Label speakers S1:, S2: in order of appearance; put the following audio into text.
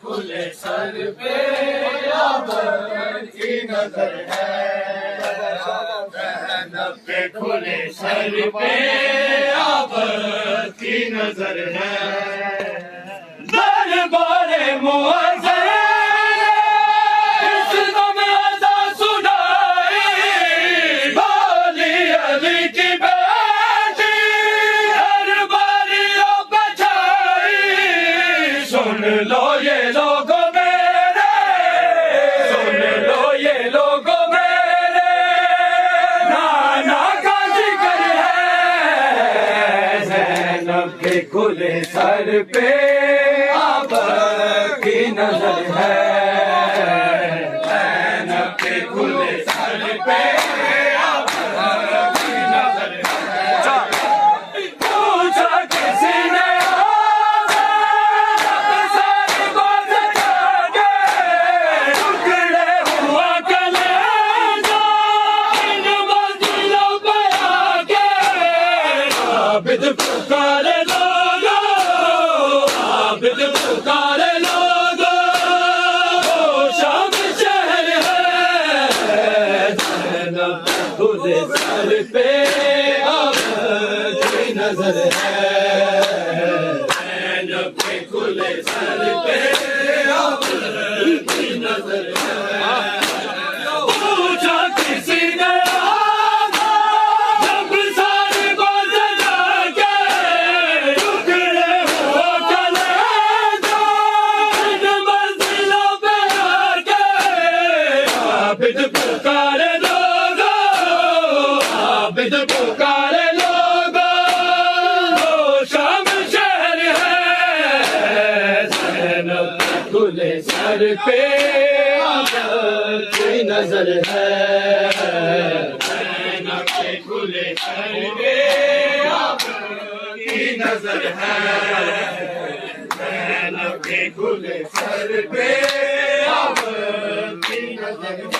S1: खुले सर पे अबर की नजर है, के खुले सर पे अबर की नजर है। दरबारे मुअज़्ज़र इस दम अज़ा सुनाई, बाली अली की बेटी दरबारियों बचाई। सुन लो ये लोगों मेरे, सुन लो ये लोगों मेरे, नाना का जिक्र है। ज़ैनब के खुले सर पे अबर की नजर है, ज़ैनब के खुले सर पे अबर की नजर है। पूछा किसी ने सारी बात जागे, टुकड़े हुआ कलेजा इन मंजिलों पे आके। आबिद पुकारे लोगो, आबिद पुकारे लोगो, शाम शहर है। ज़ैनब खुले सर पे अबर की नजर है, ज़ैनब के खुले सर पे अबर की नजर है। पूछा किसी ने जब सारी बात जाके, टुकड़े हुआ कलेजा इन मंजिलों पे आके। आबिद पुकारे लोगो, आबिद पुकारे लोगो, शाम शहर है। ज़ैनब खुले सर पे अबर की नजर है, ज़ैनब के खुले सर पे अबर की नजर है, ज़ैनब के खुले सर पे अबर की नजर है।